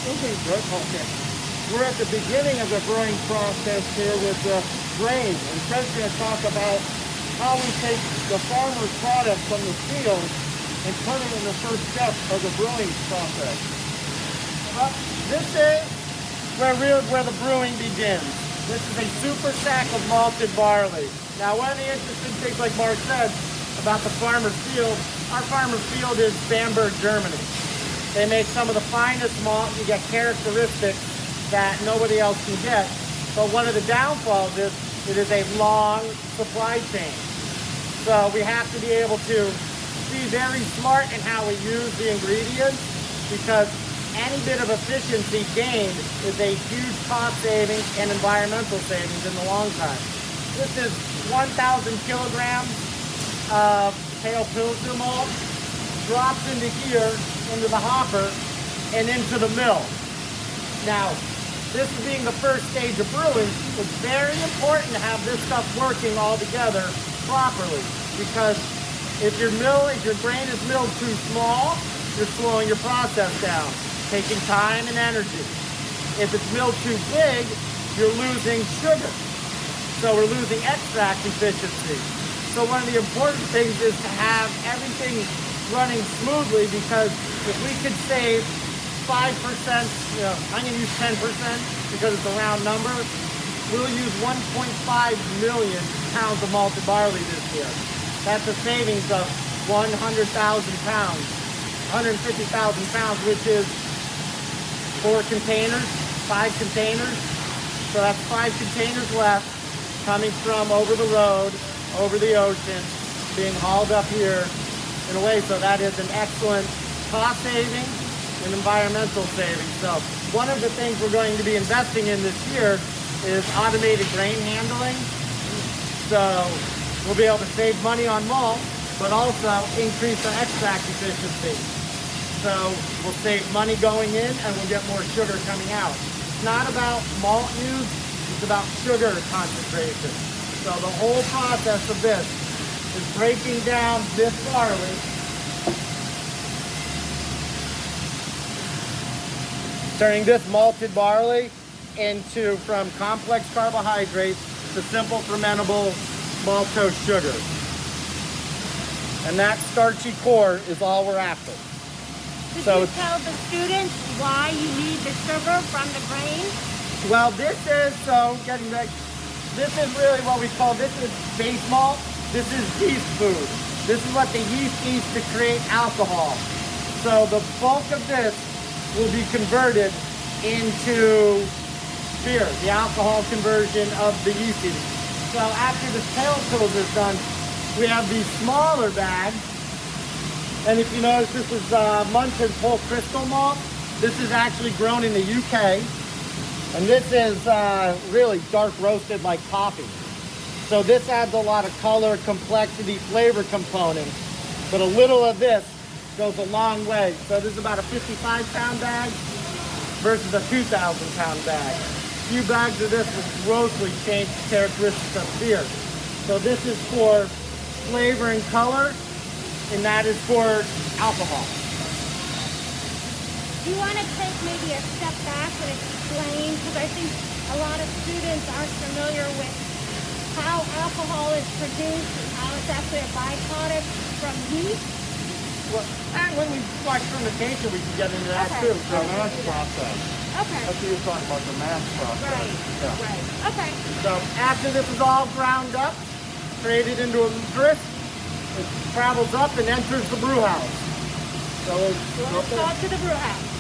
Okay, good. Okay. We're at the beginning of the brewing process here with the grain. And Fred's going to talk about how we take the farmer's product from the field and put it in the first step of the brewing process. Well, this is where the brewing begins. This is a super sack of malted barley. Now, one of the interesting things, like Mark said, about the farmer's field, our farmer's field is Bamberg, Germany. They make some of the finest malt. You get characteristics that nobody else can get. But one of the downfalls is it is a long supply chain. So we have to be able to be very smart in how we use the ingredients, because any bit of efficiency gained is a huge cost savings and environmental savings in the long time. This is 1,000 kilograms of pale Pilsner malt, drops into here, into the hopper, and into the mill. Now, this being the first stage of brewing, it's very important to have this stuff working all together properly, because if your grain is milled too small, you're slowing your process down, taking time and energy. If it's milled too big, you're losing sugar. So we're losing extract efficiency. So one of the important things is to have everything running smoothly, because if we could save 5%, I'm going to use 10% because it's a round number, we'll use 1.5 million pounds of malted barley this year. That's a savings of 100,000 pounds, 150,000 pounds, which is 4 containers, 5 containers. So that's 5 containers left coming from over the road, over the ocean, being hauled up here in a way. So that is an excellent cost saving and environmental saving. So one of the things we're going to be investing in this year is automated grain handling. So we'll be able to save money on malt, but also increase our extract efficiency. So we'll save money going in and we'll get more sugar coming out. It's not about malt use, it's about sugar concentration. So the whole process of this is breaking down this barley, turning this malted barley into, from complex carbohydrates to simple fermentable maltose sugar. And that starchy core is all we're after. Did you tell the students why you need the sugar from the grain? Well, this is, getting back, this is really what we call, this is base malt. This is yeast food. This is what the yeast needs to create alcohol. So the bulk of this will be converted into beer, the alcohol conversion of the yeast eating. So after this pale Pilsner is done, we have these smaller bags. And if you notice, this is Munchen's whole crystal malt. This is actually grown in the UK. And this is really dark roasted like coffee. So this adds a lot of color, complexity, flavor components. But a little of this goes a long way. So this is about a 55-pound bag versus a 2,000-pound bag. A few bags of this will grossly change the characteristics of beer. So this is for flavor and color, and that is for alcohol. Do you want to take maybe a step back and explain, because I think a lot of students aren't familiar with how alcohol is produced and how it's actually a byproduct from yeast? Well, and when we watch fermentation, we can get into that too. The mass process. Okay. That's what you're talking about, the mass process. Right, Yeah. right. Okay. So after this is all ground up, created into a grist, it travels up and enters the brew house. So Let's go to the brew house.